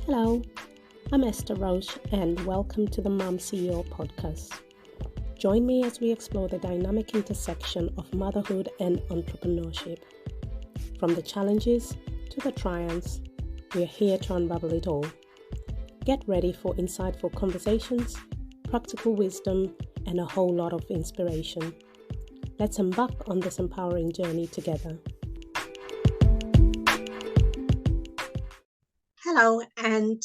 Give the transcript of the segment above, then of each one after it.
Hello, I'm Esther Roche and welcome to the Mom CEO podcast. Join me as we explore the dynamic intersection of motherhood and entrepreneurship. From the challenges to the triumphs, we're here to unravel it all. Get ready for insightful conversations, practical wisdom, and a whole lot of inspiration. Let's embark on this empowering journey together. Hello and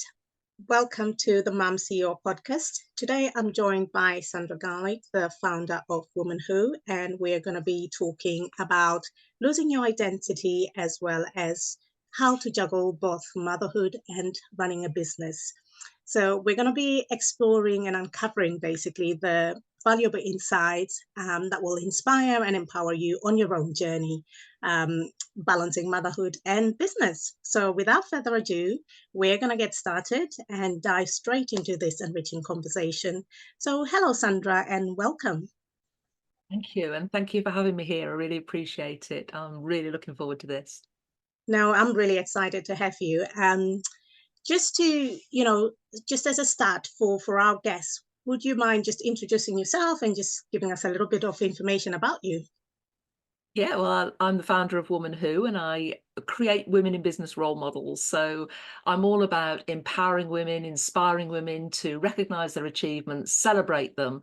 welcome to the Mom CEO podcast. Today I'm joined by Sandra Garlick, the founder of Womanhood, and we're going to be talking about losing your identity as well as how to juggle both motherhood and running a business. So we're going to be exploring and uncovering basically the valuable insights that will inspire and empower you on your own journey, balancing motherhood and business. So without further ado, we're going to get started and dive straight into this enriching conversation. So hello, Sandra, and welcome. Thank you. And thank you for having me here. I really appreciate it. I'm really looking forward to this. Now, I'm really excited to have you. Just to, just as a start for our guests, would you mind just introducing yourself and just giving us a little bit of information about you? Yeah, well, I'm the founder of Womanhood and I create women in business role models. So I'm all about empowering women, inspiring women to recognize their achievements, celebrate them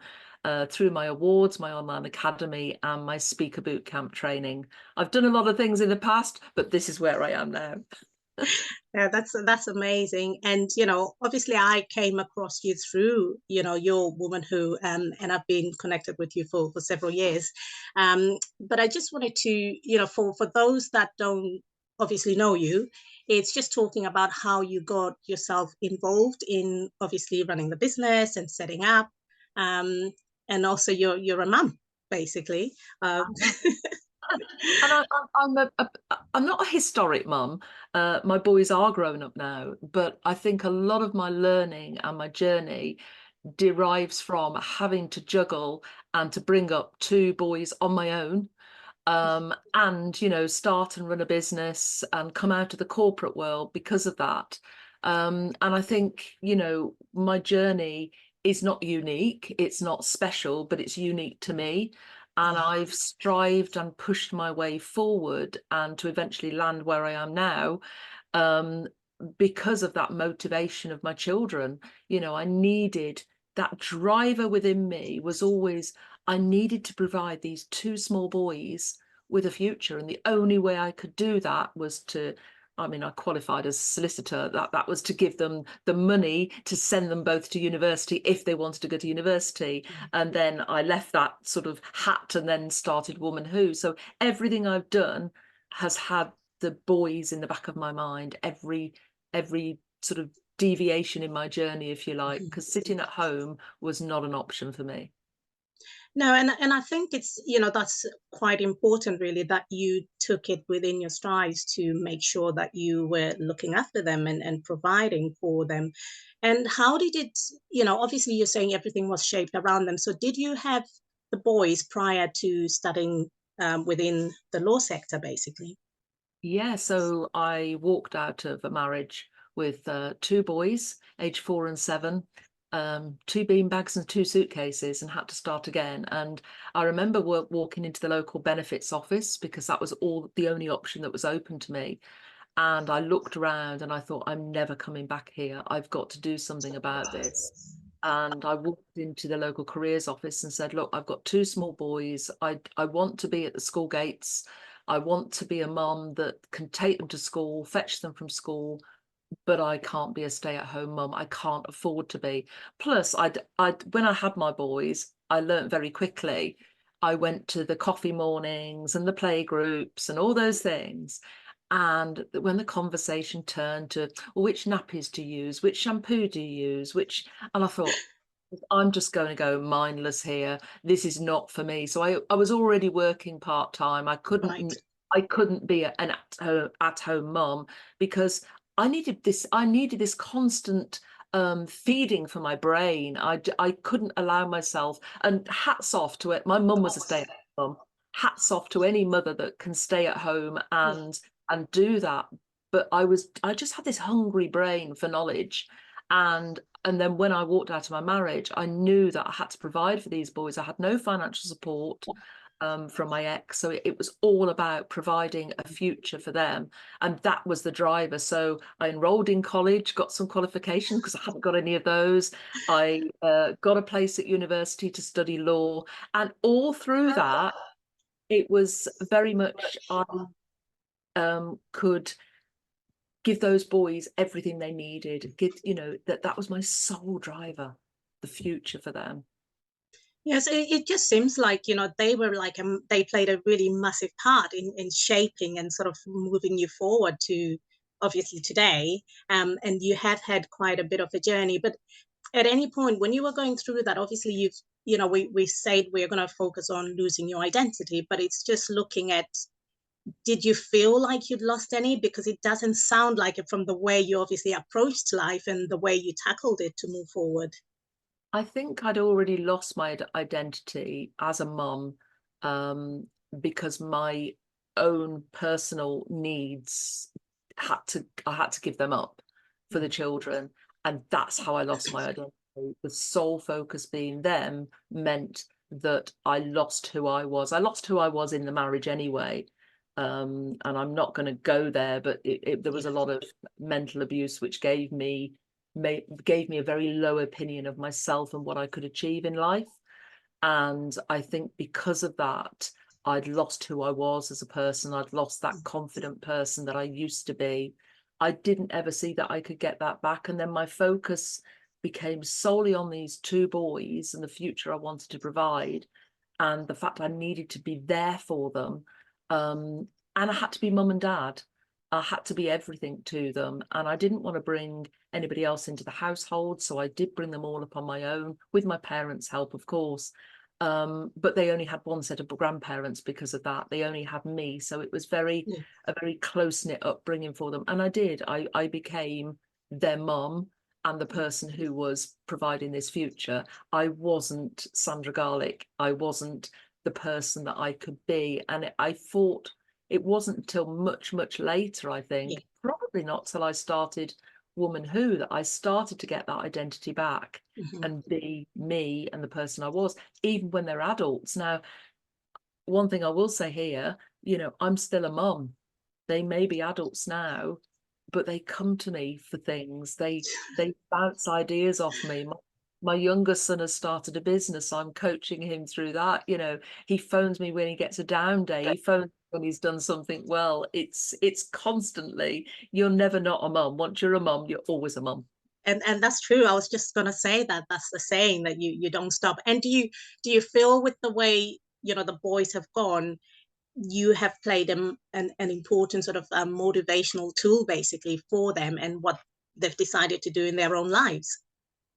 through my awards, my online academy, and my speaker bootcamp training. I've done a lot of things in the past, but this is where I am now. Yeah, that's amazing. And obviously I came across you through your Womanhood, and I've been connected with you for several years. But I just wanted to for those that don't obviously know you, it's just talking about how you got yourself involved in obviously running the business and setting up, and also you're a mum basically. And I'm not a historic mum. My boys are grown up now, but I think a lot of my learning and my journey derives from having to juggle and to bring up two boys on my own, and start and run a business and come out of the corporate world because of that. And I think my journey is not unique, it's not special, but it's unique to me. And I've strived and pushed my way forward and to eventually land where I am now, because of that motivation of my children. I needed that driver within me was always, I needed to provide these two small boys with a future. And the only way I could do that was I qualified as a solicitor, that was to give them the money to send them both to university if they wanted to go to university. And then I left that sort of hat and then started Womanhood. So everything I've done has had the boys in the back of my mind, every sort of deviation in my journey, if you like, because sitting at home was not an option for me. No, and I think it's, that's quite important really, that you took it within your strides to make sure that you were looking after them and providing for them. And how did it, obviously you're saying everything was shaped around them. So did you have the boys prior to studying within the law sector, basically? Yeah, so I walked out of a marriage with two boys, age 4 and 7, two beanbags and two suitcases, and had to start again. And I remember walking into the local benefits office because that was the only option that was open to me. And I looked around and I thought, I'm never coming back here. I've got to do something about this. And I walked into the local careers office and said, look, I've got two small boys. I want to be at the school gates. I want to be a mum that can take them to school, fetch them from school, but I can't be a stay-at-home mum. I can't afford to be. Plus, when I had my boys, I learned very quickly. I went to the coffee mornings and the play groups and all those things. And when the conversation turned to, well, which nappies do you use? Which shampoo do you use? And I thought, I'm just going to go mindless here. This is not for me. So I was already working part-time. I couldn't be an at-home mom because I needed this constant feeding for my brain. I couldn't allow myself, and hats off to it. My mum was a stay-at-home mum. Hats off to any mother that can stay at home and do that. but I just had this hungry brain for knowledge. And then when I walked out of my marriage, I knew that I had to provide for these boys. I had no financial support from my ex, so it was all about providing a future for them, and that was the driver. So I enrolled in college, got some qualifications because I hadn't got any of those. I got a place at university to study law, and all through that, it was very much I could give those boys everything they needed. That was my sole driver, the future for them. Yes, it just seems like, they were like, they played a really massive part in shaping and sort of moving you forward to obviously today. And you have had quite a bit of a journey. But at any point when you were going through that, obviously we said we're going to focus on losing your identity, but it's just looking at, did you feel like you'd lost any? Because it doesn't sound like it from the way you obviously approached life and the way you tackled it to move forward. I think I'd already lost my identity as a mum, because my own personal needs I had to give them up for the children, and that's how I lost my identity. The sole focus being them meant that I lost who I was. I lost who I was in the marriage anyway, and I'm not going to go there, but there was a lot of mental abuse which gave me a very low opinion of myself and what I could achieve in life. And I think because of that, I'd lost who I was as a person. I'd lost that confident person that I used to be. I didn't ever see that I could get that back. And then my focus became solely on these two boys and the future I wanted to provide, and the fact I needed to be there for them. And I had to be mum and dad. I had to be everything to them. And I didn't want to bring anybody else into the household. So I did bring them all up on my own, with my parents' help, of course. But they only had one set of grandparents because of that. They only had me. So it was a very close-knit upbringing for them. And I became their mum and the person who was providing this future. I wasn't Sandra Garlick. I wasn't the person that I could be. And I thought it wasn't until much, much later, I think, probably not till I started Woman Who, that I started to get that identity back and be me and the person I was, even when they're adults. Now, one thing I will say here, I'm still a mum. They may be adults now, but they come to me for things. They bounce ideas off me. My youngest son has started a business. I'm coaching him through that. He phones me when he gets a down day. He phones when he's done something well. It's constantly, you're never not a mum. Once you're a mum, you're always a mum. And that's true. I was just going to say that's the saying, that you don't stop. And do you feel with the way the boys have gone, you have played an important sort of motivational tool basically for them and what they've decided to do in their own lives?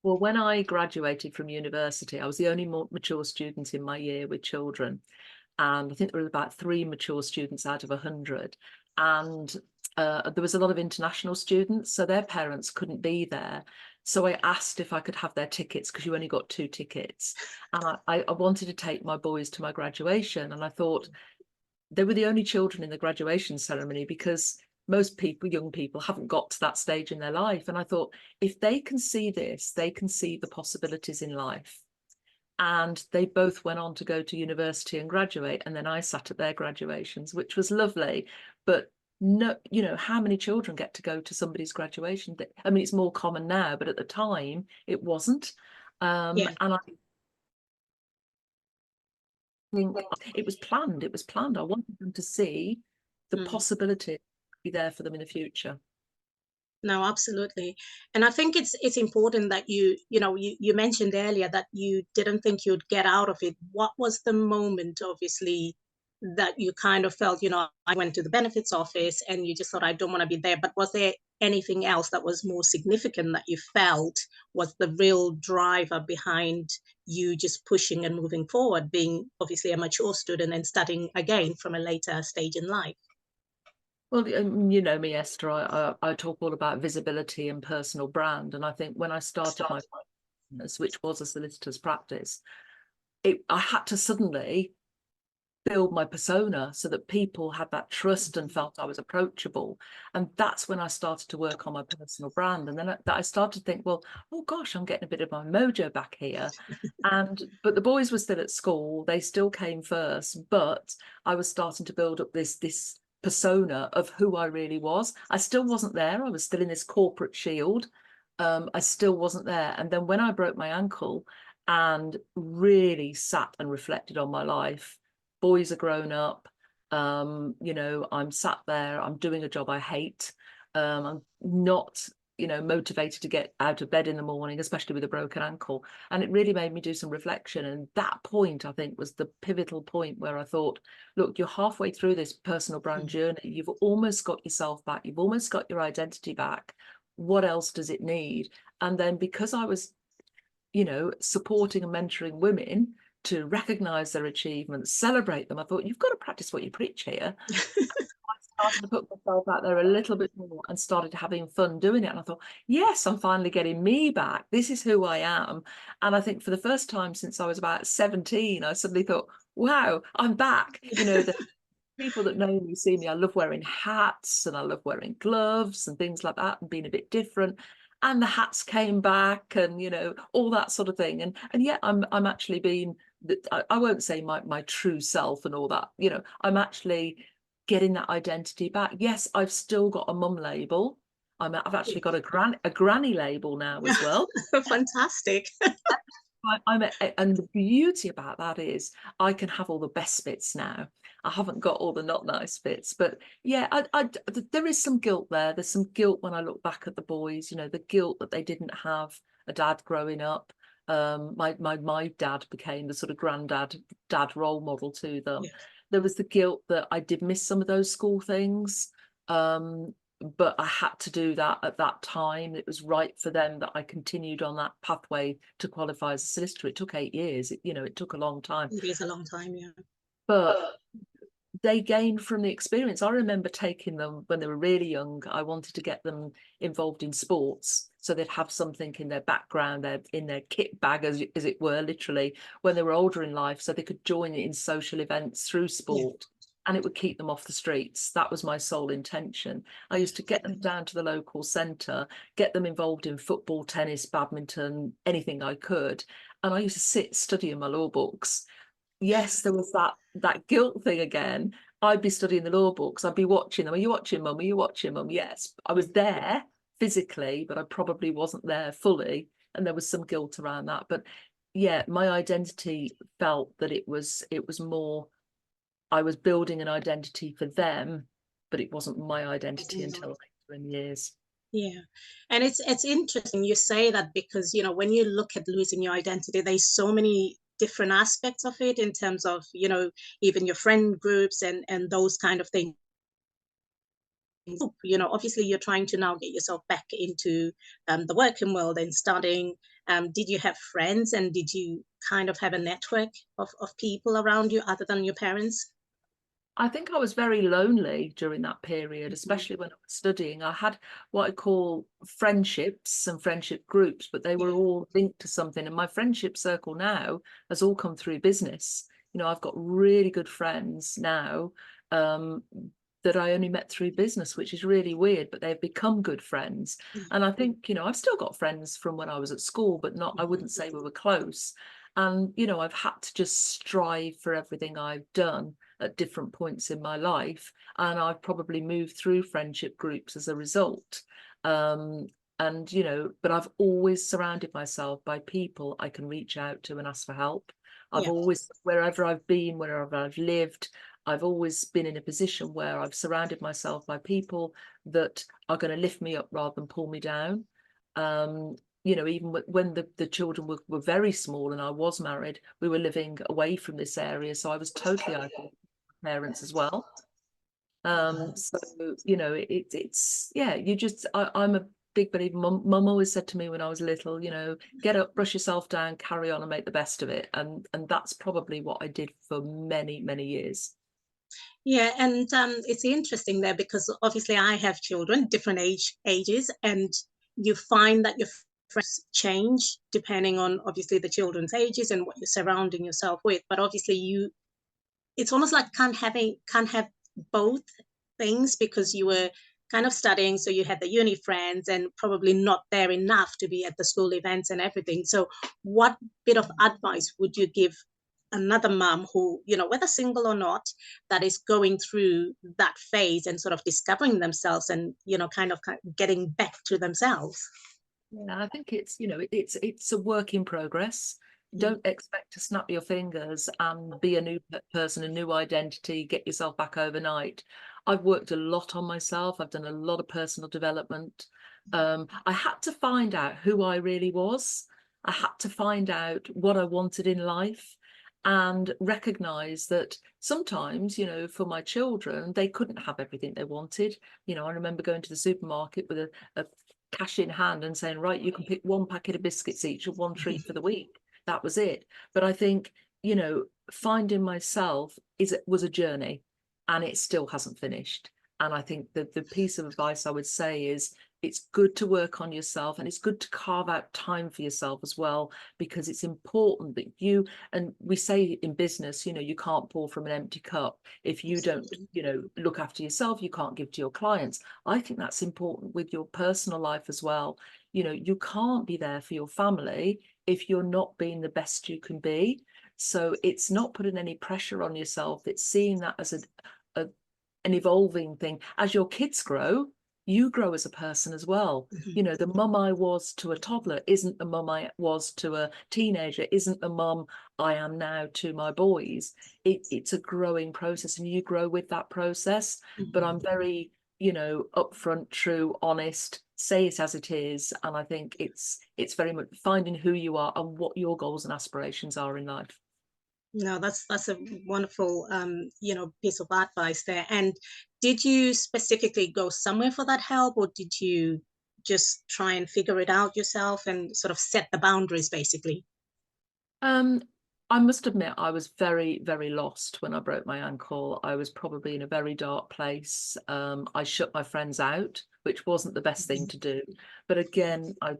Well, when I graduated from university, I was the only more mature student in my year with children. And I think there were about 3 mature students out of 100. And there was a lot of international students, so their parents couldn't be there. So I asked if I could have their tickets, because you only got 2 tickets. And I wanted to take my boys to my graduation. And I thought they were the only children in the graduation ceremony, because most people, young people, haven't got to that stage in their life. And I thought, if they can see this, they can see the possibilities in life. And they both went on to go to university and graduate. And then I sat at their graduations, which was lovely. But no, how many children get to go to somebody's graduation? I mean, it's more common now, but at the time it wasn't. And I think it was planned. I wanted them to see the possibility be there for them in the future. No, absolutely. And I think it's important that you mentioned earlier that you didn't think you'd get out of it. What was the moment, obviously, that you kind of felt, I went to the benefits office and you just thought, I don't want to be there. But was there anything else that was more significant that you felt was the real driver behind you just pushing and moving forward, being obviously a mature student and starting again from a later stage in life? Well, you know me, Esther, I talk all about visibility and personal brand. And I think when I started my business, which was a solicitor's practice, I had to suddenly build my persona so that people had that trust and felt I was approachable. And that's when I started to work on my personal brand. And then I started to think, well, oh gosh, I'm getting a bit of my mojo back here. But the boys were still at school. They still came first, but I was starting to build up this persona of who I really was. I still wasn't there. I was still in this corporate shield. I still wasn't there. And then when I broke my ankle and really sat and reflected on my life, boys are grown up. You know, I'm sat there, I'm doing a job I hate. I'm not, you know, motivated to get out of bed in the morning, especially with a broken ankle. And it really made me do some reflection. And that point, I think, was the pivotal point where I thought, look, you're halfway through this personal brand journey. You've almost got yourself back. You've almost got your identity back. What else does it need? And then because I was, you know, supporting and mentoring women to recognize their achievements, celebrate them, I thought, you've got to practice what you preach here. I started to put myself out there a little bit more and started having fun doing it. And I thought, yes, I'm finally getting me back. This is who I am. And I think for the first time since I was about 17, I suddenly thought, wow, I'm back. You know, the people that know me see me. I love wearing hats and I love wearing gloves and things like that and being a bit different. And the hats came back and, you know, all that sort of thing. And yet I'm actually being, I won't say my true self and all that, you know, I'm actually getting that identity back. Yes, I've still got a mum label. I've actually got a granny label now as well. Fantastic. And the beauty about that is I can have all the best bits now. I haven't got all the not nice bits, but yeah, there is some guilt there. There's some guilt when I look back at the boys, you know, the guilt that they didn't have a dad growing up. My dad became the sort of dad role model to them. Yes. There was the guilt that I did miss some of those school things. But I had to do that at that time. It was right for them that I continued on that pathway to qualify as a solicitor. It took 8 years. You know, it took a long time. It is a long time, yeah. But they gained from the experience. I remember taking them when they were really young. I wanted to get them involved in sports so they'd have something in their background, in their kit bag, as it were, literally, when they were older in life, so they could join in social events through sport. Yeah. And it would keep them off the streets. That was my sole intention. I used to get them down to the local centre, get them involved in football, tennis, badminton, anything I could. And I used to sit studying my law books. Yes, there was that guilt thing again. I'd be studying the law books. I'd be watching them. Are you watching, Mum? Are you watching, Mum? Yes. I was there physically, but I probably wasn't there fully. And there was some guilt around that. But yeah, my identity felt that it was more, I was building an identity for them, but it wasn't my identity until later in years. Yeah. And it's interesting you say that, because, you know, when you look at losing your identity, there's so many different aspects of it in terms of, you know, even your friend groups and those kind of things. You know, obviously you're trying to now get yourself back into the working world and studying. Did you have friends, and did you kind of have a network of people around you other than your parents? I think I was very lonely during that period, especially when I was studying. I had what I call friendships and friendship groups, but they were all linked to something. And my friendship circle now has all come through business. You know, I've got really good friends now that I only met through business, which is really weird, but they've become good friends. And I think, you know, I've still got friends from when I was at school, but not, I wouldn't say we were close. And, you know, I've had to just strive for everything I've done at different points in my life, and I've probably moved through friendship groups as a result. And you know, but I've always surrounded myself by people I can reach out to and ask for help. I've always, wherever I've been, wherever I've lived, I've always been in a position where I've surrounded myself by people that are going to lift me up rather than pull me down. You know, even when the children were very small and I was married, we were living away from this area, so I was totally isolated parents as well. So you know, it's yeah, you just I'm a big believer. Mum always said to me when I was little, you know, get up, brush yourself down, carry on and make the best of it. And that's probably what I did for many years. Yeah, and it's interesting there, because obviously I have children, different ages, and you find that your friends change depending on obviously the children's ages and what you're surrounding yourself with. But obviously you it's almost like can't have both things, because you were kind of studying, so you had the uni friends and probably not there enough to be at the school events and everything. So what bit of advice would you give another mom who, you know, whether single or not, that is going through that phase and sort of discovering themselves and, you know, kind of getting back to themselves? Yeah, I think it's, it's a work in progress. Mm. Don't expect to snap your fingers and be a new person, a new identity, get yourself back overnight. I've worked a lot on myself. I've done a lot of personal development. I had to find out who I really was. I had to find out what I wanted in life and recognize that sometimes, for my children, they couldn't have everything they wanted. I remember going to the supermarket with a cash in hand and saying, right, you can pick one packet of biscuits each and one treat for the week. That was it. But I think, finding myself was a journey, and it still hasn't finished. And I think that the piece of advice I would say is it's good to work on yourself, and it's good to carve out time for yourself as well, because it's important that and we say in business, you can't pour from an empty cup. If you don't, look after yourself, you can't give to your clients. I think that's important with your personal life as well. You can't be there for your family if you're not being the best you can be. So it's not putting any pressure on yourself. It's seeing that as an evolving thing. As your kids grow, you grow as a person as well. Mm-hmm. The mum I was to a toddler isn't the mum I was to a teenager, isn't the mum I am now to my boys. It's a growing process, and you grow with that process. Mm-hmm. But I'm very, upfront, true, honest, say it as it is. And I think it's very much finding who you are and what your goals and aspirations are in life. No, that's a wonderful piece of advice there. And did you specifically go somewhere for that help, or did you just try and figure it out yourself and sort of set the boundaries, basically? Um, I must admit, I was very, very lost when I broke my ankle. I was probably in a very dark place. I shut my friends out, which wasn't the best thing to do. But again, I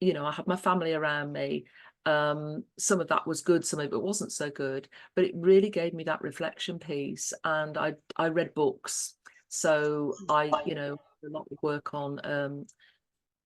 had my family around me. Some of that was good, some of it wasn't so good, but it really gave me that reflection piece. And I read books. So I, a lot of work on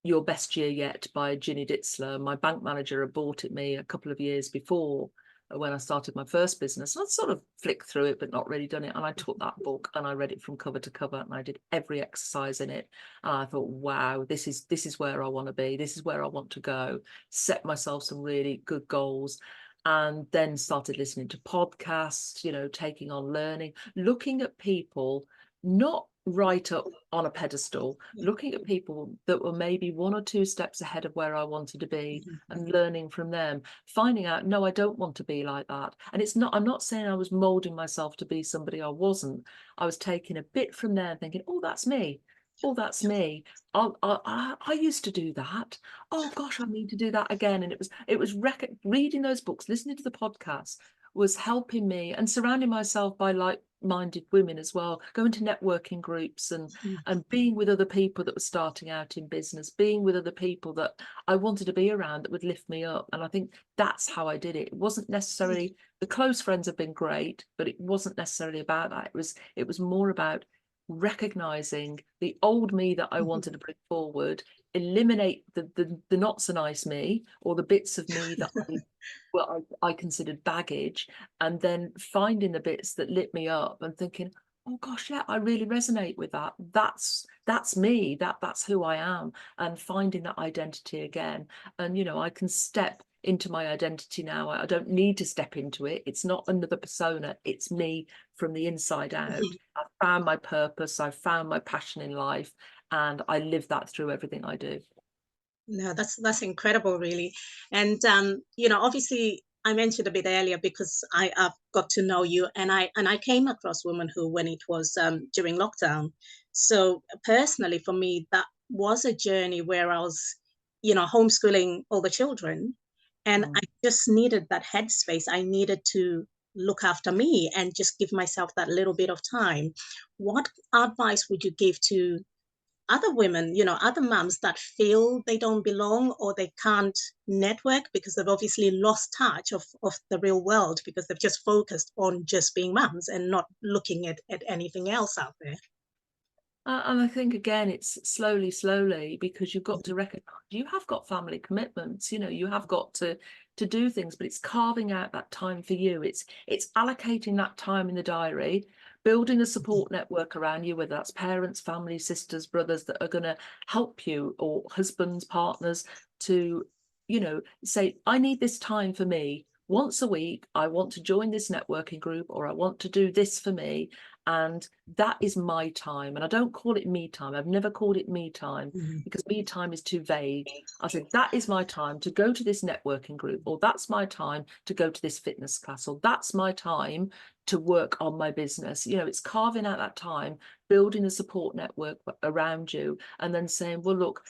Your Best Year Yet by Ginny Ditzler. My bank manager had bought it me a couple of years before when I started my first business. And I'd sort of flicked through it, but not really done it. And I took that book and I read it from cover to cover, and I did every exercise in it. And I thought, wow, this is where I want to be. This is where I want to go. Set myself some really good goals. And then started listening to podcasts, taking on learning, looking at people, not right up on a pedestal, looking at people that were maybe one or two steps ahead of where I wanted to be, and learning from them, finding out, no, I don't want to be like that. And I'm not saying I was molding myself to be somebody I wasn't. I was taking a bit from there and thinking, oh, that's me. Oh, that's me. I used to do that. Oh gosh, I need to do that again. And it was reading those books, listening to the podcast was helping me, and surrounding myself by like-minded women as well, going to networking groups and being with other people that were starting out in business, being with other people that I wanted to be around that would lift me up. And I think that's how I did it. It wasn't necessarily, the close friends have been great, but it wasn't necessarily about that. It was more about recognizing the old me that I wanted to bring forward, eliminate the not so nice me, or the bits of me that I considered baggage, and then finding the bits that lit me up and thinking, oh gosh, yeah, I really resonate with that. That's me. That's who I am, and finding that identity again. And I can step into my identity now. I don't need to step into it. It's not another persona. It's me from the inside out. I found my purpose. I found my passion in life, and I live that through everything I do. No, that's incredible, really. And obviously, I mentioned a bit earlier, because I've got to know you, and I came across Woman Who when it was during lockdown. So personally, for me, that was a journey where I was, homeschooling all the children, and I just needed that headspace. I needed to look after me and just give myself that little bit of time. What advice would you give to other women, other mums that feel they don't belong or they can't network because they've obviously lost touch of the real world because they've just focused on just being mums and not looking at anything else out there? And I think again, it's slowly, because you've got to recognize you have got family commitments. You have got to do things, but it's carving out that time for you. It's allocating that time in the diary, building a support network around you, whether that's parents, family, sisters, brothers that are going to help you, or husbands, partners, to say, I need this time for me. Once a week, I want to join this networking group, or I want to do this for me. And that is my time. And I don't call it me time. I've never called it me time, because me time is too vague. I said, that is my time to go to this networking group, or that's my time to go to this fitness class, or that's my time to work on my business. It's carving out that time, building a support network around you, and then saying, well, look,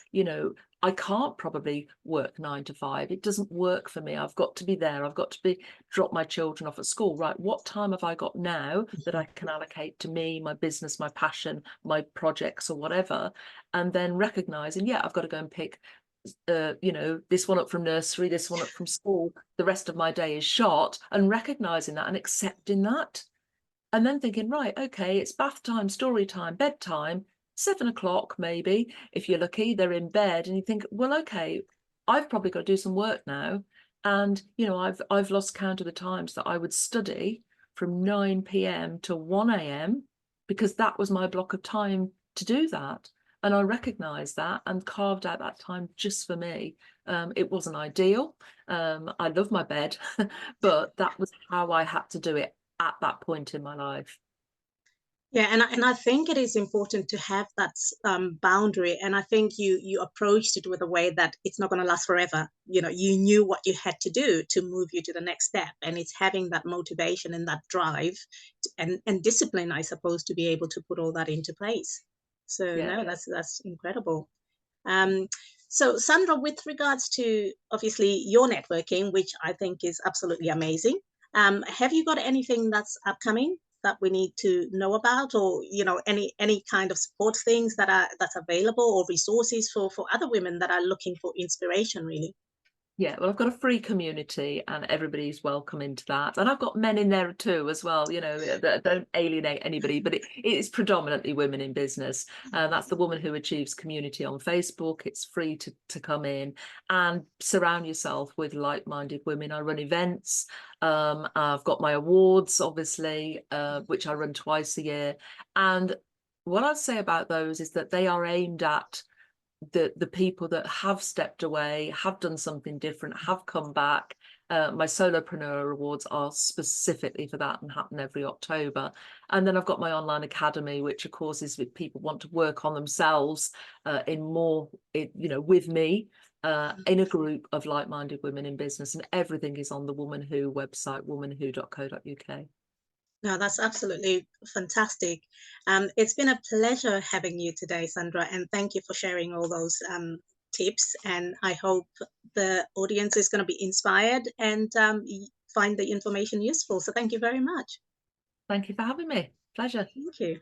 I can't probably work 9 to 5. It doesn't work for me. I've got to be there. I've got to drop my children off at school. Right. What time have I got now that I can allocate to me, my business, my passion, my projects, or whatever? And then recognizing, yeah, I've got to go and pick, this one up from nursery, this one up from school. The rest of my day is shot, and recognizing that and accepting that. And then thinking, right, okay, it's bath time, story time, bedtime. 7 o'clock, maybe, if you're lucky, they're in bed, and you think, well, okay, I've probably got to do some work now. And I've lost count of the times that I would study from 9 p.m. to 1 a.m. because that was my block of time to do that. And I recognized that and carved out that time just for me. It wasn't ideal. I love my bed, but that was how I had to do it at that point in my life. Yeah, and I think it is important to have that boundary. And I think you approached it with a way that it's not going to last forever. You knew what you had to do to move you to the next step, and it's having that motivation and that drive and discipline, I suppose, to be able to put all that into place. So Yeah. no, that's incredible. Um, so Sandra, with regards to obviously your networking, which I think is absolutely amazing, have you got anything that's upcoming that we need to know about, or any kind of support things that's available, or resources for other women that are looking for inspiration, really? Yeah, well, I've got a free community and everybody's welcome into that. And I've got men in there too as well, that don't alienate anybody, but it is predominantly women in business. And that's the Woman Who Achieves community on Facebook. It's free to come in and surround yourself with like-minded women. I run events. I've got my awards, obviously, which I run twice a year. And what I'd say about those is that they are aimed at the people that have stepped away, have done something different, have come back. My solopreneur awards are specifically for that and happen every October. And then I've got my online academy, which of course is if people want to work on themselves with me, in a group of like-minded women in business. And everything is on the Woman Who website, womanwho.co.uk. No, that's absolutely fantastic. It's been a pleasure having you today, Sandra, and thank you for sharing all those tips. And I hope the audience is going to be inspired and find the information useful. So thank you very much. Thank you for having me. Pleasure. Thank you.